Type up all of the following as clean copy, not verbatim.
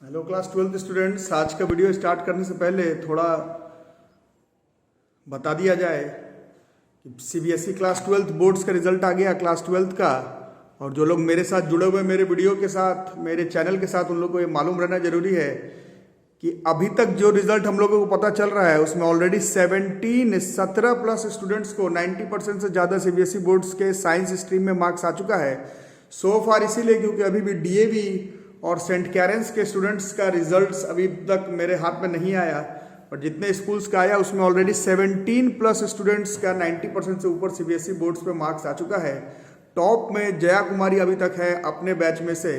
Hello class 12th students, आज का video start करने से पहले थोड़ा बता दिया जाए कि सीबीएसई क्लास 12th बोर्ड्स का रिजल्ट आ गया क्लास 12th का। और जो लोग मेरे साथ जुड़े हुए मेरे वीडियो के साथ, मेरे चैनल के साथ, उन लोगों को ये मालूम रहना जरूरी है कि अभी तक जो रिजल्ट हम लोगों को पता चल रहा है उसमें ऑलरेडी 17 प्लस स्टूडेंट्स को 90% से ज़्यादा सीबीएसई बोर्ड्स के साइंस स्ट्रीम में मार्क्स आ चुका है सो फार। इसीलिए क्योंकि अभी भी डीएवी और सेंट कैरेंस के स्टूडेंट्स का रिजल्ट्स अभी तक मेरे हाथ में नहीं आया, और जितने स्कूल्स का आया उसमें ऑलरेडी 17 प्लस स्टूडेंट्स का 90% से ऊपर सीबीएसई बोर्ड्स पे मार्क्स आ चुका है। टॉप में जया कुमारी अभी तक है अपने बैच में से,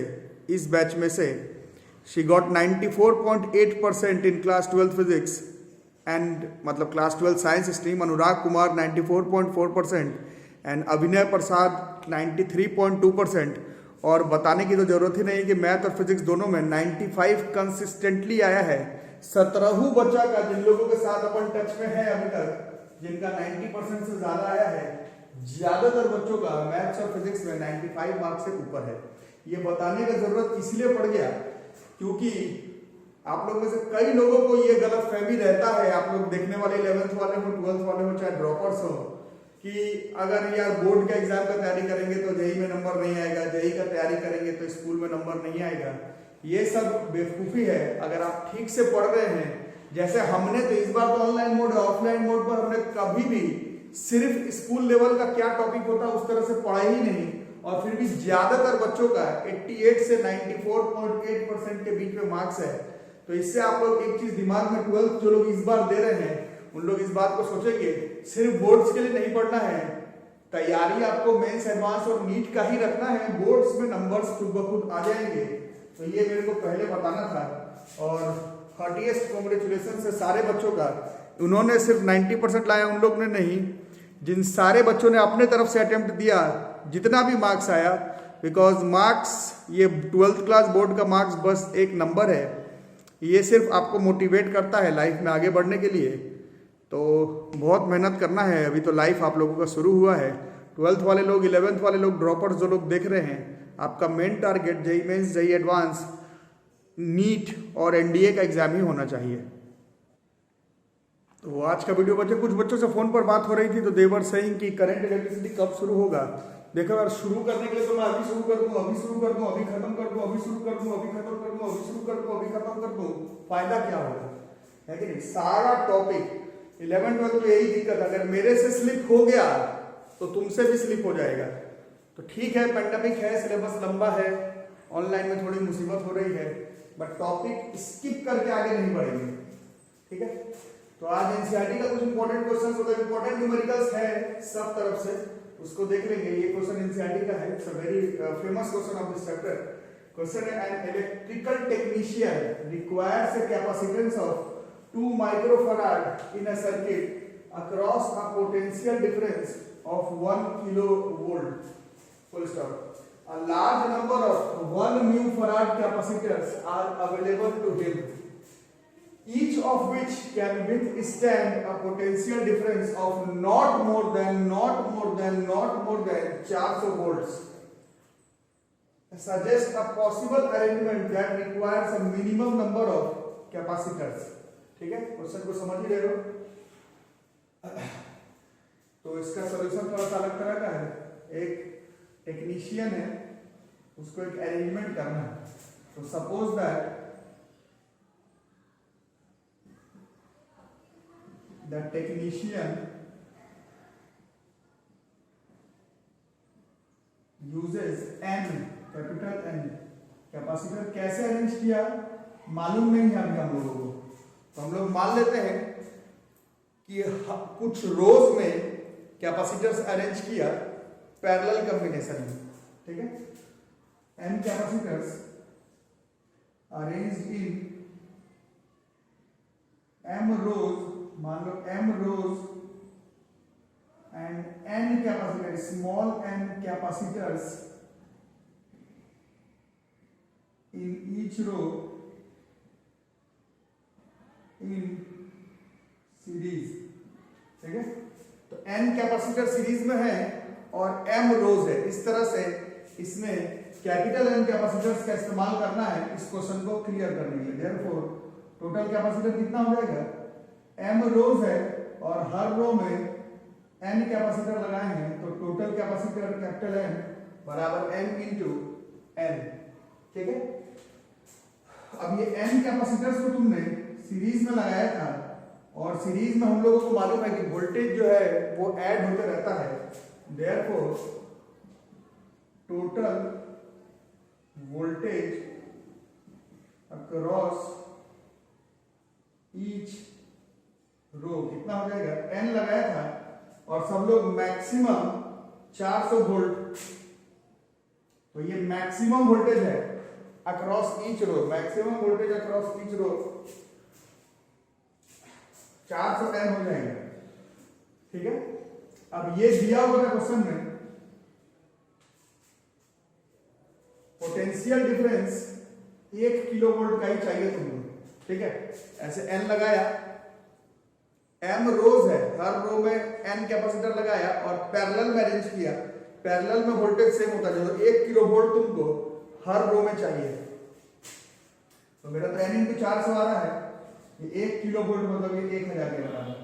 इस बैच में से she got 94.8% in class 12 physics and मतलब class 12 science stream. Anurag Kumar 94.4% and Abhinay Prasad 93.2%। और बताने की तो जरूरत ही नहीं कि मैथ और फिजिक्स दोनों में 95 कंसिस्टेंटली आया है। 17 बच्चा का जिन लोगों के साथ अपन टच में है अभी तक, जिनका 90% से ज्यादा आया है, ज्यादातर बच्चों का मैथ्स और फिजिक्स में 95 मार्क्स से ऊपर है। ये बताने का जरूरत इसलिए पड़ गया क्योंकि आप लोग में से कई लोगों को ये गलत फहमी रहता है, आप लोग देखने वाले 11th वाले हो, 12th वाले हो, चाहे ड्रॉपर्स हो, कि अगर यार बोर्ड के एग्जाम का तैयारी करेंगे तो जेई में नंबर नहीं आएगा, जेई का तैयारी करेंगे तो स्कूल में नंबर नहीं आएगा। ये सब बेवकूफ़ी है। अगर आप ठीक से पढ़ रहे हैं, जैसे हमने तो इस बार तो ऑनलाइन मोड ऑफलाइन मोड पर हमने कभी भी सिर्फ स्कूल लेवल का क्या टॉपिक होता है उस तरह से पढ़ा ही नहीं, और फिर भी ज्यादातर बच्चों का 88 से 94.8% के बीच में मार्क्स है। तो इससे आप लोग एक चीज दिमाग में 12th जो लोग इस बार दे रहे हैं उन लोग इस बात को सोचेंगे सिर्फ बोर्ड्स के लिए नहीं पढ़ना है, तैयारी आपको मेंस, एडवांस और नीट का ही रखना है। बोर्ड्स में नंबर्स खुद ब खुद आ जाएंगे। तो ये मेरे को पहले बताना था। और हार्टिएस्ट कॉन्ग्रेचुलेशन से सारे बच्चों का। उन्होंने सिर्फ 90% लाया, उन लोग ने नहीं। जिन सारे बच्चों ने अपने तरफ से अटेम्प्ट दिया, जितना भी मार्क्स आया, बिकॉज मार्क्स ये 12th क्लास बोर्ड का मार्क्स बस एक नंबर है। ये सिर्फ आपको मोटिवेट करता है लाइफ में आगे बढ़ने के लिए। तो बहुत मेहनत करना है। अभी तो लाइफ आप लोगों का शुरू हुआ है। 12th वाले लोग, 11th वाले लोग, ड्रॉपर्स जो लोग देख रहे हैं, आपका main target JEE Mains, JEE Advance, NEET और एनडीए का एग्जाम ही होना चाहिए। तो आज का वीडियो बच्चे, कुछ बच्चों से फोन पर बात हो रही थी तो देवर सेइंग कि करंट इलेक्ट्रिसिटी कब शुरू होगा। देखो यार, शुरू करने के लिए तो मैं अभी शुरू कर दूं, अभी शुरू कर दूं, अभी खत्म कर दूं, अभी शुरू कर दूं, अभी खत्म कर दूं, अभी शुरू कर दूं, अभी खत्म कर दूं, फायदा क्या होगा? है कि नहीं? सारा टॉपिक 11 12 में यही दिक्कत, अगर मेरे से स्लिप हो गया तो तुमसे भी स्लिप हो जाएगा। तो ठीक है, पेंडेमिक है, सिलेबस लंबा है, ऑनलाइन में थोड़ी मुसीबत हो रही है, बट टॉपिक स्किप करके आगे नहीं बढ़ेंगे। ठीक है, तो आज एनसीईआरटी का कुछ इंपॉर्टेंट क्वेश्चंस होते हैं, इंपॉर्टेंट न्यूमेरिकल्स है सब तरफ से, उसको देख लेंगे। ये क्वेश्चन एनसीईआरटी का है, it's a very famous question of this chapter. Question है, an electrical technician requires a capacitance of 2 microfarad in a circuit across a potential difference of 1 kilovolt. Full stop. A large number of 1 mu farad capacitors are available to him, each of which can withstand a potential difference of not more than 400 volts. Suggest a possible arrangement that requires a minimum number of capacitors. ठीक है, question को समझ ही रहे हो। तो इसका solution थोड़ा सा अलग तरह का है। एक टेक्नीशियन है, उसको एक अरेंजमेंट करना है। तो suppose that the technician uses N, capital N capacitor. कैसे अरेंज किया मालूम नहीं है अभी हम लोगों को, तो हम लोग मान लेते हैं कि कुछ रोज में कैपेसिटर्स अरेंज किया पैरेलल कॉम्बिनेशन में। ठीक है, N capacitors arranged in M rows, मान लो M rows, and N capacitor, small N capacitors in each row in series. ठीक है, तो एन कैपेसिटर सीरीज में है और एम रोज है। इस तरह से इसमें कैपिटल एन कैपेसिटर्स का इस्तेमाल करना है इस क्वेश्चन को क्लियर करने के लिए। देयरफॉर टोटल कैपेसिटर कितना हो जाएगा, m रोज है और हर रो में n कैपेसिटर लगाए हैं, तो टोटल कैपेसिटर कैपिटल N बराबर m इंटू n। ठीक है, अब ये n कैपेसिटर्स को तुमने सीरीज में लगाया था और सीरीज में हम लोगों को मालूम है कि वोल्टेज जो है वो ऐड होते रहता है। Therefore total voltage across each row कितना हो जाएगा, n लगाया था और सब लोग मैक्सिमम 400 वोल्ट, तो ये मैक्सिमम वोल्टेज है across each row, maximum voltage across each row 400 n हो जाएगा। ठीक है, अब ये दिया हुआ था क्वेश्चन में पोटेंशियल डिफरेंस 1 किलो वोल्ट का ही चाहिए तुमको। ठीक है, ऐसे n लगाया, m रोज है, हर रो में n कैपेसिटर लगाया और पैरेलल में अरेंज किया, पैरेलल में वोल्टेज सेम होता है, तो 1 किलो वोल्ट तुमको हर रो में चाहिए। तो मेरा तो n इंटू 400 आ रहा है, ये 1 किलो वोल्ट मतलब ये 1000 के बराबर।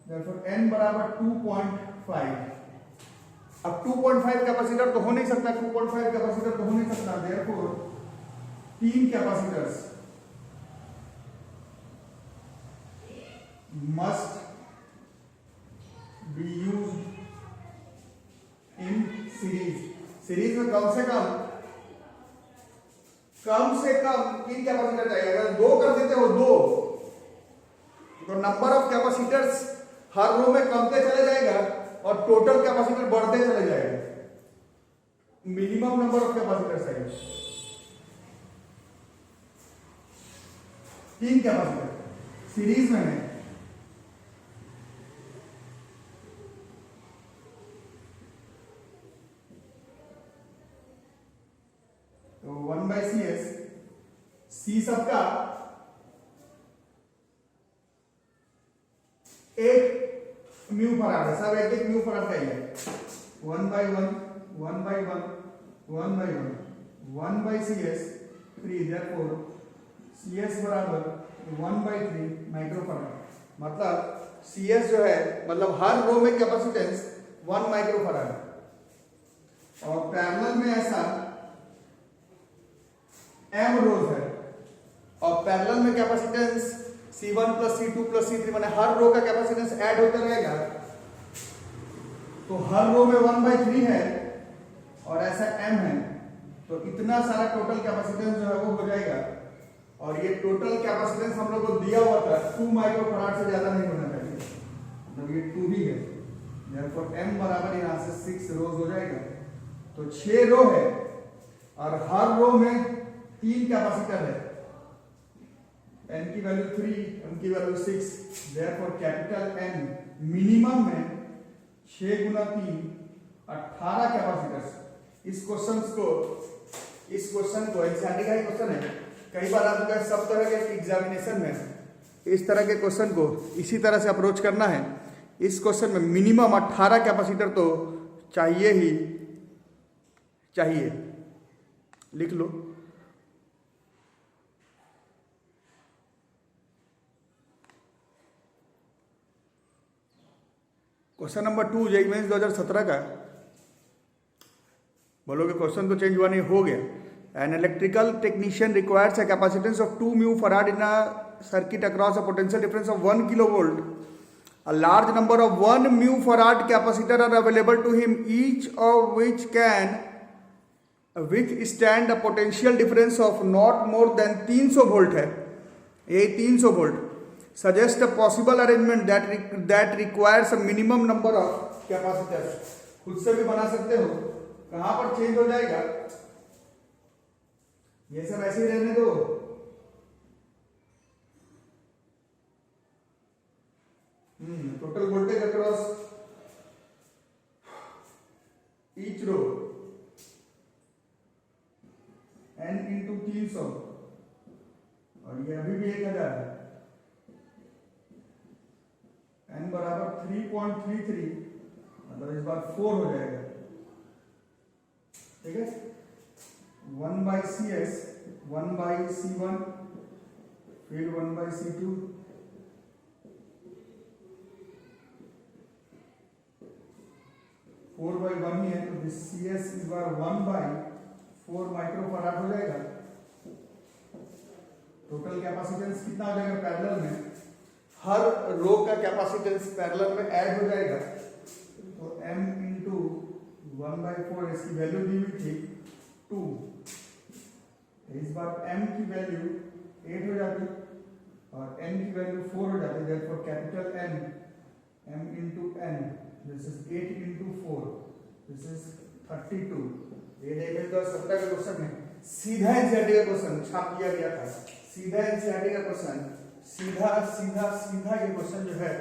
देयरफॉर n बराबर 2.5। अब 2.5 कैपेसिटर तो हो नहीं सकता, 2.5 कैपेसिटर तो हो नहीं सकता, therefore 3 capacitors must be used in series। Series में कम से कम 3 कैपेसिटर चाहिए। अगर 2 कर देते हो 2, तो नंबर ऑफ कैपेसिटर्स हर रो में कमते चले जाएगा और टोटल कैपेसिटर बढ़ते चले जाएगा। मिनिमम नंबर ऑफ कैपेसिटर चाहिए 3 कैपेसिटर सीरीज में है। तो 1/CS, C सबका 1 म्यू फराड है, सब 1 म्यू फराड का ही है। 1/1 1/1 1/1 1/CS 3, देयरफॉर CS बराबर 1/3 माइक्रोफराड। मतलब CS जो है मतलब हर रो में कैपेसिटेंस 1 माइक्रोफराड और पैरेलल में ऐसा m रोज है और पैरेलल में capacitance C1 plus C2 plus C3, माने हर रो का कैपेसिटेंस ऐड होता रहेगा, तो हर रो में 1/3 है और ऐसा m है, तो इतना सारा टोटल कैपेसिटेंस जो है वो हो जाएगा। और ये टोटल कैपेसिटेंस हम लोग को दिया हुआ था 2 माइक्रोफराड से ज्यादा नहीं होना चाहिए, मतलब ये 2 ही है। देयरफॉर m बराबर यहां से 6 रोज हो जाएगा, तो 6 रो है और हर रो में 3 कैपेसिटर है, n की वैल्यू 3, m की value 6, therefore capital N minimum में 6 गुना 3 18 कैपेसिटर्स। इस क्वेश्चन को एनसीईआरटी का ही क्वेश्चन है, कई बार आपका सब तरह के एग्जामिनेशन में इस तरह के क्वेश्चन को इसी तरह से अप्रोच करना है। इस क्वेश्चन में मिनिमम 18 कैपेसिटर तो चाहिए ही चाहिए, लिख लो। क्वेश्चन नंबर 2 जेईई मेंस 2017 का, बोलोगे क्वेश्चन तो चेंज हुआ नहीं, हो गया। An electrical technician requires a capacitance of 2 mu farad in a circuit across a potential difference of 1 kilo volt. A large number of 1 mu farad capacitor are available to him, each of which can stand a potential difference of not more than 300 volt है, ये 300 volt. Suggest a possible arrangement that requires a minimum number of capacitors। खुद से भी बना सकते हो, कहां पर चेंज हो जाएगा, ये सब ऐसे ही रहने दो। Total voltage across each row n into 300 और ये अभी भी 1000 है, n बराबर 3.33, मतलब इस बार 4 हो जाएगा। ठीक है, 1/CS 1/C1 फिर 1/C2 4/1 ही है, तो दिस CS इस बार 1/4 माइक्रोफराड हो जाएगा। टोटल कैपेसिटेंस कितना हो जाएगा पैरेलल में, हर रो का कैपेसिटेंस पैरेलल में ऐड हो जाएगा, तो m इंटू 1/4 इसकी वैल्यू दी हुई थी 2, इस बार m की वैल्यू 8 हो जाती और n की वैल्यू 4 हो जाती, therefore capital N m into n, this is 8 into 4, this is 32। ये 2017 का क्वेश्चन है, सीधा एनसीईआरटी का क्वेश्चन छाप दिया गया था, सीधा एनसीईआरटी का क्वेश्चन, सीधा सीधा सीधा ये क्वेश्चन जो है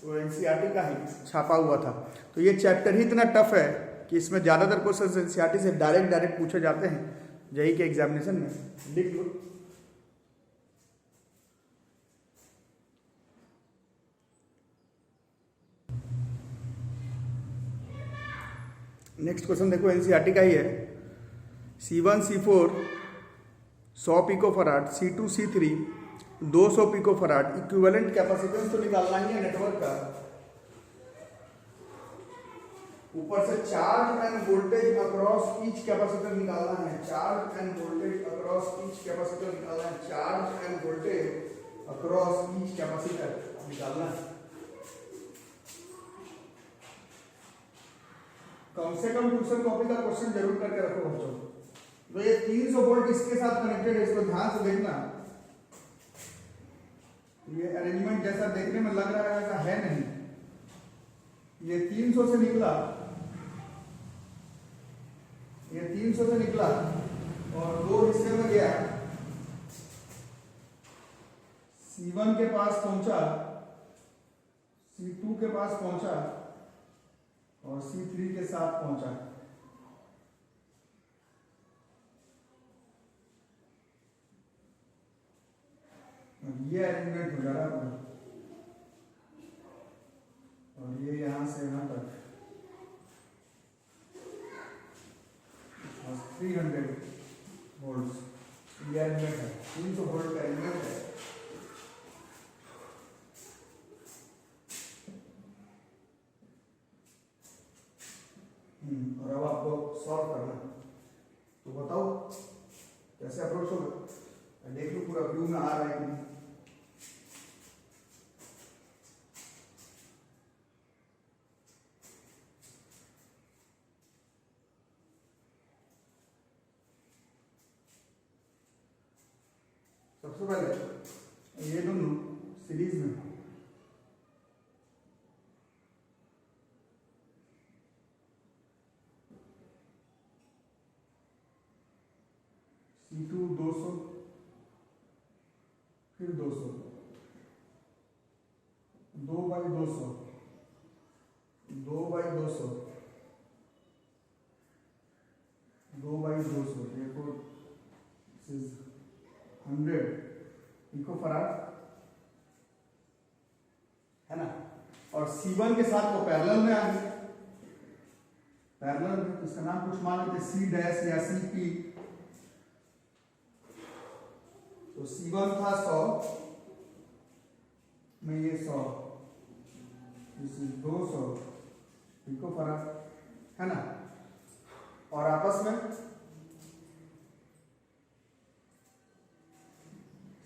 वो एनसीईआरटी का ही छापा हुआ था। तो ये चैप्टर ही इतना टफ है कि इसमें ज्यादातर क्वेश्चन एनसीईआरटी से डायरेक्ट पूछे जाते हैं, जेईई के एग्जामिनेशन में, लिख लो। नेक्स्ट क्वेश्चन देखो, एनसीईआरटी का ही है। C1 C4 100 picofarad, C2 C3 200 picofarad, equivalent capacitance तो निकालना ही है नेटवर्क का, ऊपर से charge end voltage across each capacitor निकालना है, charge end voltage across each capacitor निकालना है, charge end voltage across each capacitor निकालना है। कम से कम ट्यूशन कॉपी का क्वेश्चन जरूर करके रखो बच्चों। तो ये 300 वोल्ट इसके साथ कनेक्टेड है, इसको ध्यान से देखना। ये अरेंजमेंट जैसा देखने में लग रहा है ऐसा है नहीं। ये 300 से निकला, ये 300 से निकला और दो हिस्से में गया, C1 के पास पहुंचा, C2 के पास पहुंचा और C3 के साथ पहुंचा। ये अरेंजमेंट हो जा रहा है और ये यहां से यहां तक 300 वोल्ट, ये अरेंजमेंट है, 300 वोल्ट का अरेंजमेंट है। और अब आपको सॉल्व करना, तो बताओ कैसे अप्रोच होगा, देख लो पूरा व्यू में आ रहा है कि नहीं। सबसे पहले ये दोनों सीरीज में, C2 200 फिर 200, 2/200, 2/200, 2/200, देखो 100 पिकोफराड है ना। और C1 के साथ वो पैरेलल में आ गए, पैरेलल में इसका नाम कुछ मान लेते C' या CP। तो C1 था 100 में ये 100, इस 200 पिकोफराड है ना। और आपस में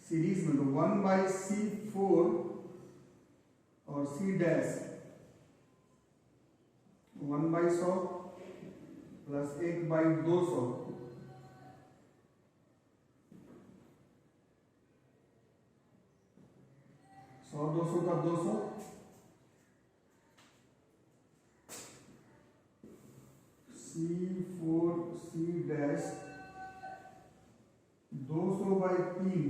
सीरीज में तो 1/C4 और C' 1/100 प्लस 1/200, 100 200 का 200, C4 C' 200/3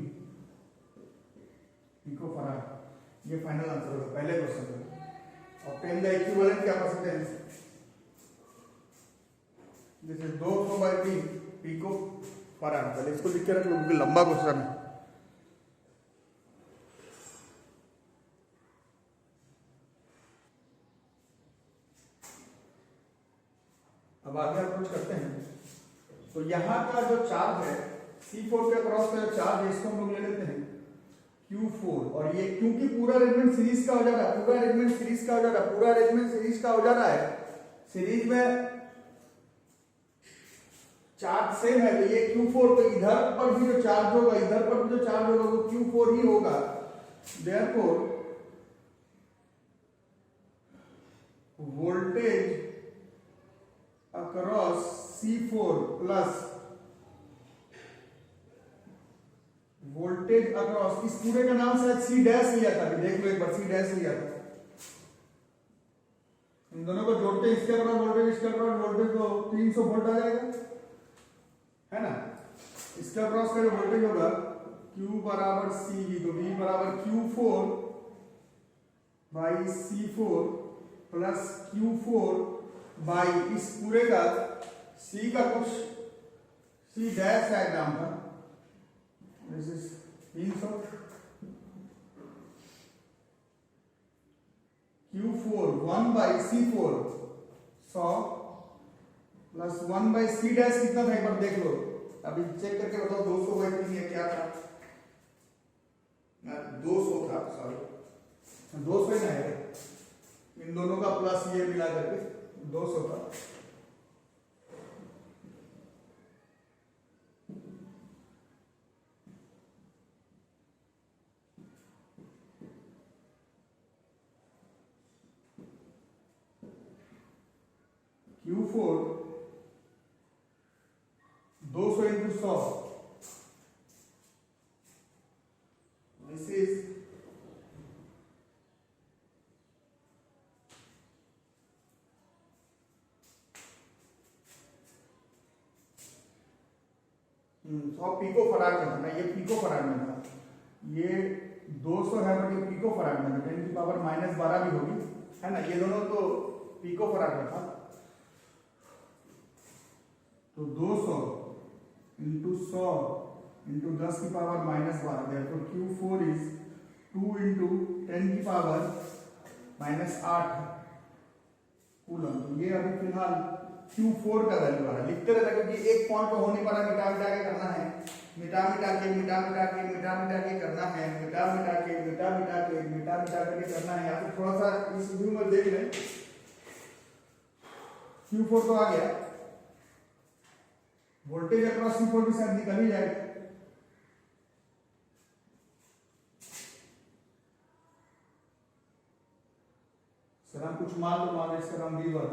पिकोफराड। ये फाइनल आंसर होगा पहले क्वेश्चन का। Obtain the equivalent capacitance, this is 200/3 picofarad. पहले इसको लिख के रख लो क्योंकि लंबा क्वेश्चन है। अब आगे अप्रोच करते हैं। तो यहाँ का जो चार्ज है C4 के अक्रॉस का जो चार्ज है इसको हम लोग ले लेते हैं Q4। और ये क्योंकि पूरा अरेंजमेंट सीरीज का हो जा रहा है, पूरा अरेंजमेंट सीरीज का हो जा रहा है, पूरा अरेंजमेंट सीरीज का हो जा रहा है, सीरीज में चार्ज सेम है, तो ये Q4, तो इधर पर भी जो चार्ज होगा, इधर पर भी जो चार्ज होगा वो Q4 ही होगा। Therefore voltage across C4 plus voltage across, इस पूरे का नाम शायद C डैश लिया था, देख लो एक बार, C डैश लिया था। इन दोनों को जोड़ते इसके अक्रॉस वोल्टेज, इसके अक्रॉस वोल्टेज, तो 300 वोल्ट आ जाएगा, है ना। इसके अक्रॉस का जो वोल्टेज होगा Q बराबर CV, तो V बराबर Q4 by C4 plus Q4 by इस पूरे का C का कुछ C डैश डायग्राम था, this is 300 Q4 1 by C4 100 plus 1 by C dash कितना था एक बार देख लो, अभी चेक करके बताओ 200 बाई 3 है क्या था, 200 था, सॉरी 200 ही ना है, इन दोनों का प्लस ये मिला करके 200 था। Q4 200 into 100, this is pico farad में था ना, ये पिको फराड में था, ये 200 है बट ये पिको फराड में था, 10 की पावर -12 भी होगी, है ना, ये दोनों तो पिको फराड में था। तो 200 इंटू 100 इंटू 10 की power -12, therefore Q4 is 2 into 10 की पावर -8 कूलम। तो ये अभी फिलहाल Q4 का वैल्यू आ रहा है, लिखते रहना क्योंकि एक पॉइंट पे हो नहीं पा रहा, मिटा मिटा के करना है, मिटा मिटा के करना है, मिटा मिटा के करना है, या फिर थोड़ा सा इस व्यू में देख लें। Q4 तो आ गया, वोल्टेज अक्रॉस C4 भी शायद निकल ही जाएगा, सर हम कुछ मान लो इसका नाम V1,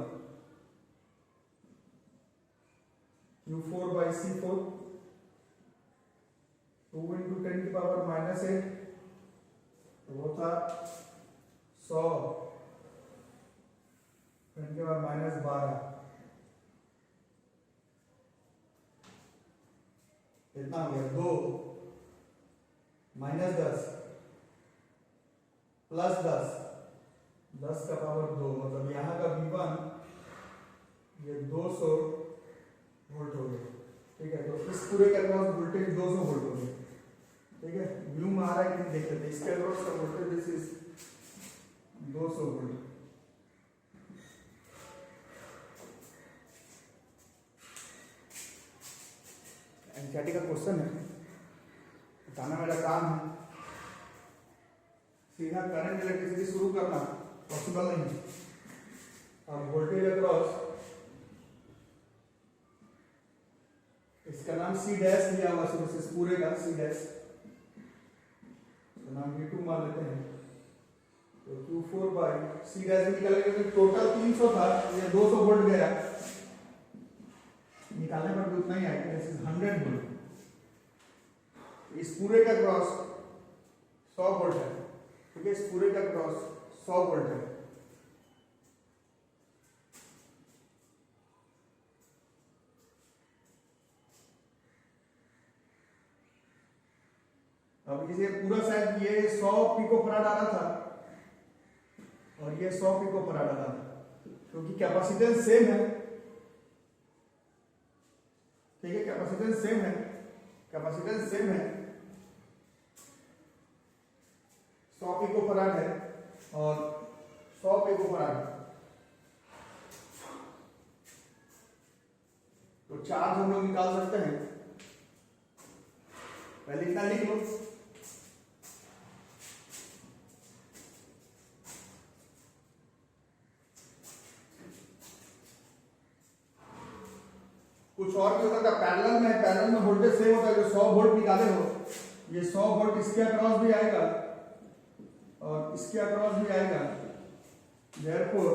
Q4 by C4 2 into 10 की पावर -8, तो वो था 100 10 की पावर -12, कितना हो गया 2 -10 प्लस 10 का पावर 2, मतलब यहाँ का V1 ये 200 वोल्ट हो गया, ठीक है। तो इस पूरे के अक्रॉस वोल्टेज 200 वोल्ट हो गया, ठीक है, व्यू में आ रहा है कि देख लेते हैं, इसके अक्रॉस का voltage this is 200 volt. NCERT का क्वेश्चन है, बताना मेरा काम है, सीधा करंट इलेक्ट्रिसिटी शुरू करना पॉसिबल नहीं है। अब वोल्टेज अक्रॉस, इसका नाम C डैश लिया हुआ है, इस पूरे का C डैश, तो नाम V2 मान लेते हैं, तो Q4 बाई C डैश निकल गया, टोटल 300 था, ये 200 वोल्ट गया, निकालने पर भी उतना ही आएगा, दिस इज 100 वोल्ट। इस पूरे का क्रॉस 100 वोल्ट है, ठीक है, इस पूरे का क्रॉस 100 वोल्ट है। अब इसे पूरा शायद ये 100 पिको फराड आ रहा था और ये 100 पिको फराड आ रहा था, क्योंकि कैपेसिटेंस सेम है, ठीक है, कैपेसिटेंस सेम है, कैपेसिटेंस सेम है, 100 पिको फराड है और 100 पिको फराड है। तो चार्ज हम लोग लोग निकाल सकते हैं। पहले इतना लिख लो। कुछ और भी होता है पैरेलल में वोल्टेज सेम होता है। जो 100 वोल्ट निकाले हो, ये 100 वोल्ट इसके अक्रॉस भी आएगा और इसके अक्रॉस भी आएगा। देयरफॉर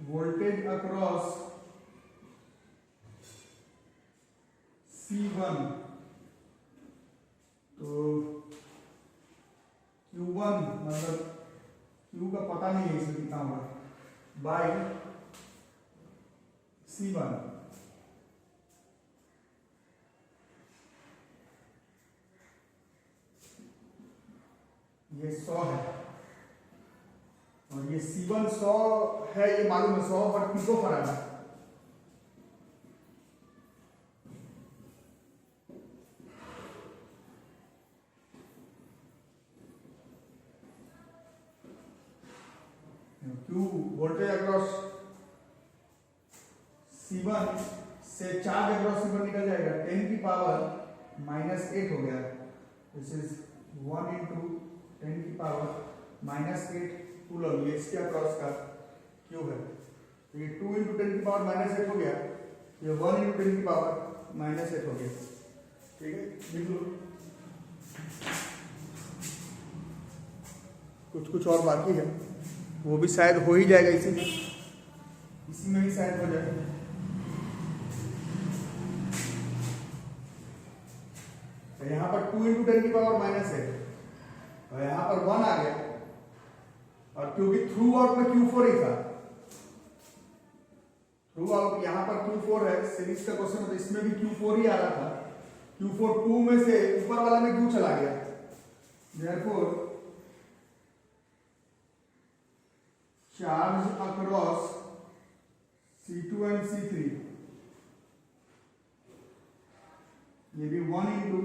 वोल्टेज अक्रॉस C1, तो Q1 मतलब Q का पता नहीं है इसमें कितना होगा, बाय C1। ये 100 है और ये C1 100 है, ये मालूम है 100 पर पिको फराड है। Q वोल्टेज अक्रॉस C1 से चार्ज अक्रॉस C1 निकल जाएगा, 10 की पावर -8 हो गया। दिस इज 1 × 10 की पावर -8 कूलम, ये इसके अक्रॉस का Q है। तो ये 2 × 10 की पावर -8 हो गया, ये 1 × 10 की पावर -8 हो गया। ठीक है, लिख लो। कुछ और बाकी है, वो भी शायद हो ही जाएगा इसी में ही शायद हो जाएगा। तो यहाँ पर 2 × 10 की पावर -8 और यहाँ पर 1 आ गया, और क्योंकि थ्रू आउट में Q4 ही था, थ्रू आउट यहाँ पर Q4 है, सीरीज का क्वेश्चन तो इसमें भी Q4 ही आ रहा था। Q4 2 में से ऊपर वाला में क्यों चला गया, therefore charge across C2 and C3, ये भी 1 ×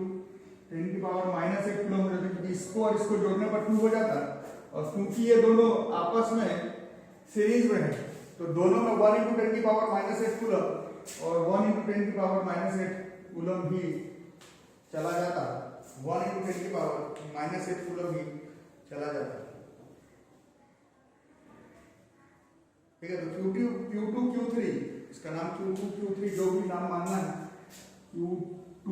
10 की पावर -8 कूलम हो जाता है, क्योंकि इसको और इसको जोड़ने पर 2 हो जाता है। और क्योंकि ये दोनों आपस में सीरीज में है, तो दोनों में 1 × 10 की पावर -8 कूलम और 1 × 10 की पावर -8 कूलम ही चला जाता है। 1 × 10 की पावर -8 कूलम ही चला जाता है। ठीक है, तो Q2 Q3, इसका नाम Q2 Q3 जो भी नाम मानना है, Q2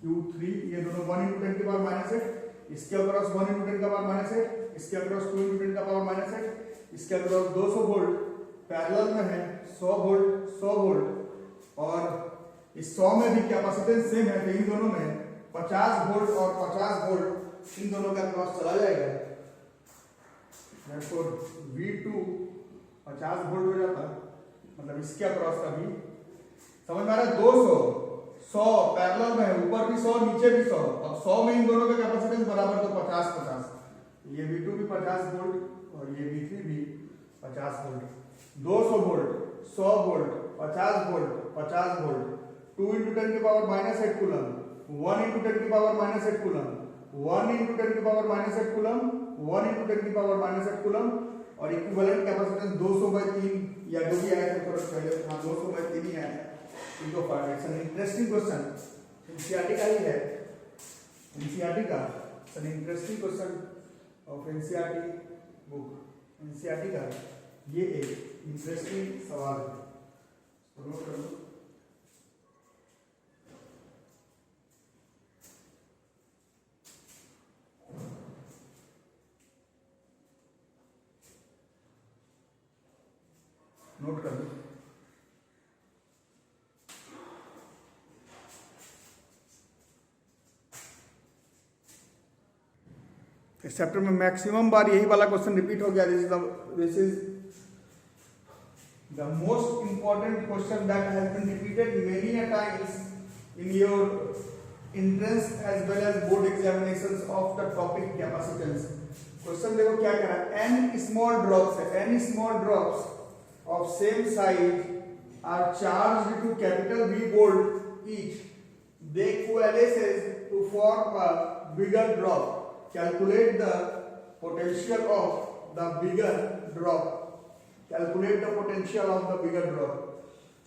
Q3, ये दोनों 1 × 10 की पावर -8, इसके अक्रॉस 1 × 10 का पावर -8, इसके अक्रॉस 2 × 10 का पावर -8, इसके अक्रॉस 200 वोल्ट पैरेलल में है, 100 वोल्ट और इस 100 में भी कैपेसिटेंस सेम है, तो इन दोनों में 50 वोल्ट और 50 वोल्ट इन दोनों का अक्रॉस चला जाएगा। देयरफॉर V2 50 वोल्ट हो जाता, मतलब इसके अक्रॉस का भी समझ में आ रहा है। 100 पैरेलल में है, ऊपर भी 100 नीचे भी 100, अब 100 में इन दोनों का कैपेसिटेंस बराबर, तो 50, ये V2 भी 50 वोल्ट और ये V3 भी 50 volt. 200 volt, 100 volt, 50 volt, 50 volt, 2 × 10 की पावर -8 कूलम, 1 × 10 की पावर -8 कूलम, 1 × 10 की पावर -8 कूलम, 1 × 10 की पावर -8 कूलम, और इक्विवेलेंट कैपेसिटेंस 200/3 या जो भी आया था थोड़ा पहले, हाँ 200/3 ही आया। It's an interesting question, NCERT का ही है, एनसीईआरटी का an interesting question of NCERT book, NCERT का ये एक इंटरेस्टिंग सवाल है। नोट कर लो। नोट कर लो। इस चैप्टर में मैक्सिमम बार यही वाला क्वेश्चन रिपीट हो गया। This is the most important question that has been repeated many a times in your entrance as well as board examinations of the topic capacitance। Question देखो क्या कह रहा है, n small drops है, n small drops of same size are charged to capital V volt each, they coalesce to form a bigger drop, calculate the potential of the bigger drop, calculate the potential of the bigger drop।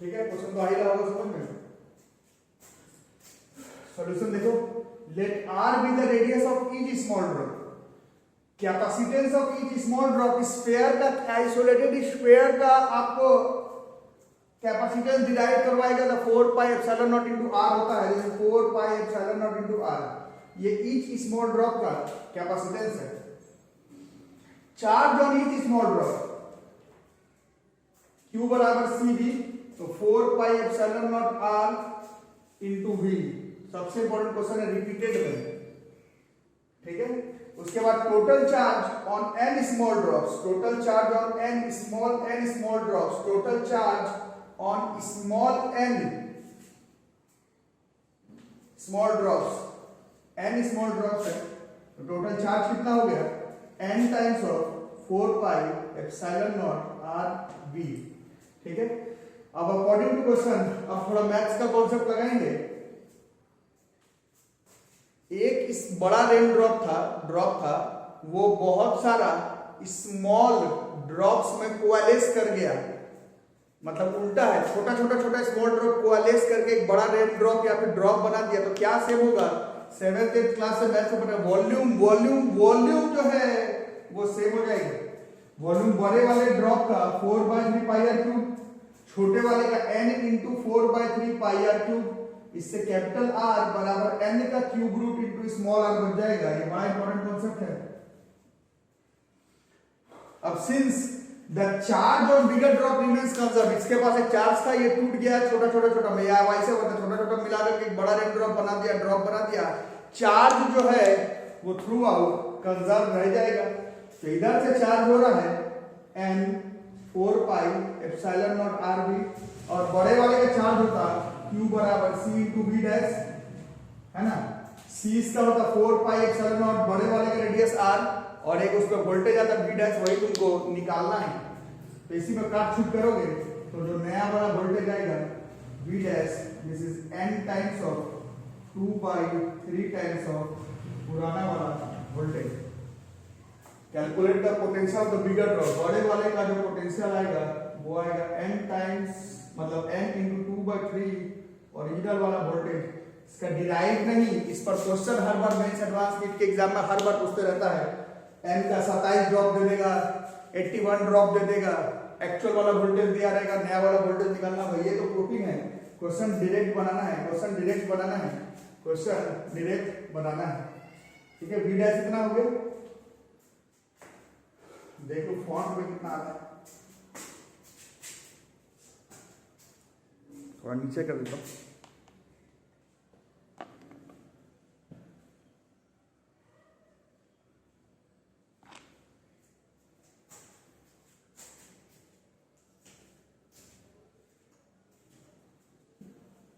ठीक है, question तो आ ही रहा होगा समझ में। Solution देखो, let R be the radius of each small drop. Capacitance of each small drop, sphere का, isolated sphere का आपको कैपेसिटेंस डिराइव करवाएगा तो 4 pi epsilon not into R होता है, जैसे 4 pi epsilon not into R, ये ईच स्मॉल ड्रॉप का कैपेसिटेंस है। Charge on each small drop Q बराबर CV, तो 4 pi epsilon not R into V। सबसे इंपॉर्टेंट क्वेश्चन है रिपीटेड में, ठीक है। उसके बाद total charge on n small drops, total charge on n small drops, total charge on small n small drops, n small drops है, तो total charge कितना हो गया, n times of 4 pi epsilon not R V, ठीक है। अब according to question, अब थोड़ा मैथ्स का कॉन्सेप्ट लगाएंगे। एक इस बड़ा रेन ड्रॉप था, वो बहुत सारा स्मॉल ड्रॉप्स में कोएलेस कर गया, मतलब उल्टा है, छोटा स्मॉल ड्रॉप कोएलेस करके एक बड़ा रेन ड्रॉप या फिर ड्रॉप बना दिया, तो क्या सेम होगा, 7th 8th क्लास से मैथ्स में पढ़ा, वॉल्यूम जो है वो सेम हो जाएगा। वॉल्यूम बड़े वाले ड्रॉप का 4/3 पाई आर क्यूब, छोटे वाले का n into 4/3 pi R cube, इससे कैपिटल R बराबर n का cube root into small r बन जाएगा। ये बड़ा इंपॉर्टेंट कॉन्सेप्ट है। अब since the charge on bigger drop remains conserve, इसके पास एक चार्ज था, ये टूट गया, छोटा में या वैसे होता, छोटा मिला करके एक बड़ा रेन ड्रॉप बना दिया, चार्ज जो है वो थ्रू आउट कंजर्व रह जाएगा। तो इधर से चार्ज हो रहा है n 4 pi epsilon not R भी, और बड़े वाले का चार्ज होता Q बराबर C इंटू V डैश, है ना। C इसका होता 4 पाई एप्सिलॉन नॉट, बड़े वाले का रेडियस R, और एक उस पर वोल्टेज आता V डैश, वही तुमको निकालना है। तो इसी में काट छूट करोगे तो जो नया वाला वोल्टेज आएगा V dash, this is n times of 2 by 3 times of पुराना वाला voltage. Calculate the potential of the bigger drop, बड़े वाले का जो पोटेंशियल आएगा वो आएगा n टाइम्स, मतलब n इंटू 2/3 ओरिजिनल वाला वोल्टेज। इसका डिराइव नहीं, इस पर क्वेश्चन हर बार मेंस एडवांस नीट के एग्जाम में हर बार पूछते रहता है। n का 27 ड्रॉप दे देगा, 81 ड्रॉप दे देगा, एक्चुअल वाला वोल्टेज दिया रहेगा, नया वाला वोल्टेज निकालना है। ये तो प्रूफिंग है, क्वेश्चन डायरेक्ट बनाना है, ठीक है। V डैश कितना हो गया, देखो फॉन्ट में कितना आता है, थोड़ा नीचे कर देता हूं।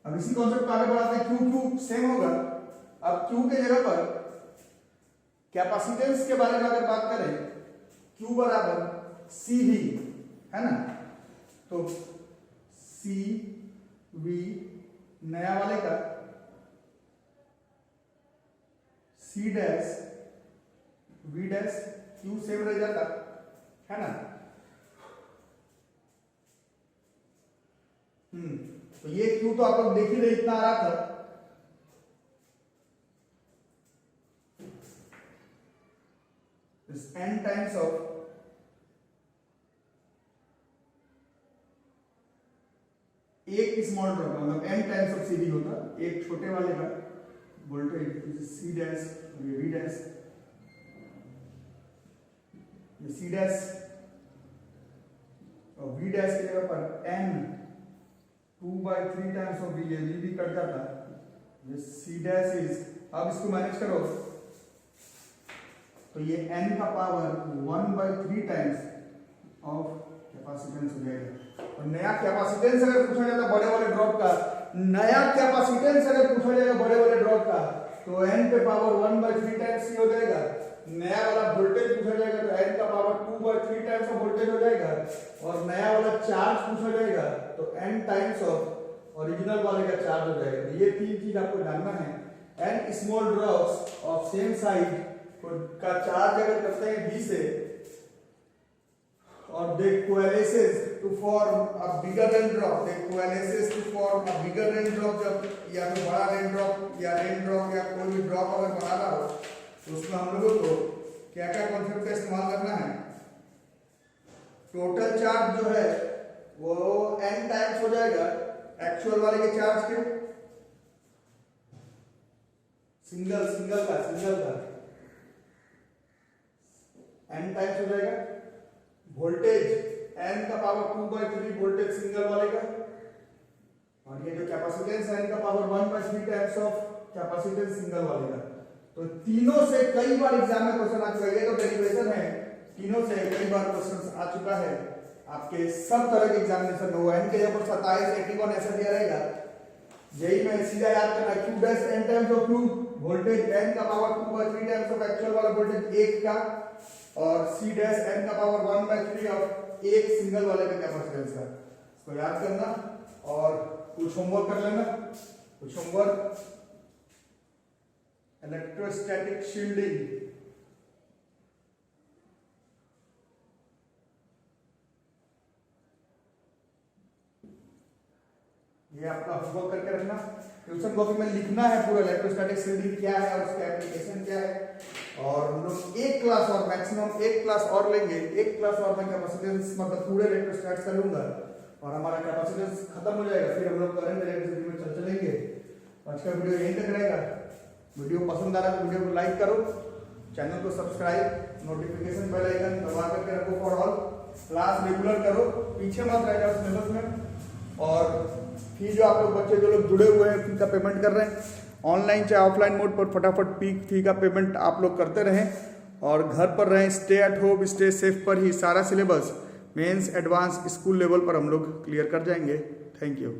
अब इसी कॉन्सेप्ट को आगे बढ़ाते हैं। Q सेम होगा। अब Q के जगह पर कैपेसिटेंस के बारे में अगर बात करें, Q बराबर CV, है ना, तो CV नया वाले का C dash V dash, Q same रह जाता, है ना। तो ये Q तो आप लोग देख ही रहे, इतना आ रहा था। n टाइम्स ऑफ एक स्मॉल ड्रॉप, मतलब n टाइम्स ऑफ CV होता, एक छोटे वाले का वोल्टेज C डैश, ये V डैश, ये C डैश, और V डैश की जगह पर n 2/3 टाइम्स ऑफ V, ये V भी कट जाता, ये C डैश इज, अब इसको मैनेज करो तो ये n का पावर 1/3 टाइम्स ऑफ कैपेसिटेंस हो जाएगा। और नया कैपेसिटेंस अगर पूछा जाता बड़े वाले ड्रॉप का, तो n पे पावर 1/3 टाइम्स C हो जाएगा। नया वाला वोल्टेज पूछा जाएगा तो n का पावर 2/3 टाइम्स ऑफ वोल्टेज हो जाएगा। और नया वाला चार्ज पूछा जाएगा तो n टाइम्स ऑफ ओरिजिनल वाले का चार्ज हो जाएगा। ये तीन चीज आपको जानना है। n small drops of same size का चार्ज अगर करते हैं V से, or they coalesces to form a bigger raindrop. They coalesces to form a bigger raindrop. जब या तो बड़ा raindrop या raindrop या कोई भी drop अगर बनाना हो तो उसमें हम लोगों को क्या क्या कॉन्सेप्ट का इस्तेमाल करना है। टोटल चार्ज जो है वो n टाइम्स हो जाएगा एक्चुअल वाले के चार्ज के, सिंगल का n टाइम्स हो जाएगा। वोल्टेज n का पावर 2/3 वोल्टेज सिंगल वाले का, और ये जो कैपेसिटेंस n का power 1/3 times of capacitance single वाले का। तो तीनों से कई बार एग्जाम में क्वेश्चन आ चुका है, ये तो डेरिवेशन है, तीनों से कई बार क्वेश्चन आ चुका है आपके सब तरह के एग्जामिनेशन में। वो n के ऊपर 27 81 ऐसा दिया रहेगा। यही में सीधा याद करना q dash n times of q voltage n का पावर 2/3 टाइम्स ऑफ एक्चुअल वाला वोल्टेज 1 का, और c डैश n का पावर 1/3 ऑफ एक सिंगल वाले का कैपेसिटेंस का। इसको याद करना और कुछ होमवर्क कर लेना। कुछ होमवर्क, इलेक्ट्रोस्टैटिक शील्डिंग, ये आपका होमवर्क करके रखना। ट्यूशन कॉपी में लिखना है पूरा इलेक्ट्रोस्टैटिक शील्डिंग क्या है और उसका एप्लीकेशन क्या है। और हम लोग एक क्लास और मैक्सिमम एक क्लास और लेंगे, एक क्लास और मैं कैपेसिटेंस मतलब पूरे इलेक्ट्रोस्टैटिक्स का लूंगा और हमारा कैपेसिटेंस खत्म हो जाएगा, फिर हम लोग करंट इलेक्ट्रिसिटी में चलेंगे। आज का वीडियो यहीं तक रहेगा। वीडियो पसंद आ रहा है तो वीडियो को लाइक करो, चैनल को सब्सक्राइब, नोटिफिकेशन बेल आइकन दबा करके रखो फॉर ऑल। क्लास रेगुलर करो, पीछे मत रह जाओ सिलेबस में। और फी जो आप लोग बच्चे जो लोग जुड़े हुए हैं फी का पेमेंट कर रहे हैं, ऑनलाइन चाहे ऑफलाइन मोड पर फटाफट फी का पेमेंट आप लोग करते रहें और घर पर रहें। Stay at home, stay safe पर ही सारा syllabus Mains Advance school level पर हम लोग क्लियर कर जाएंगे। Thank you.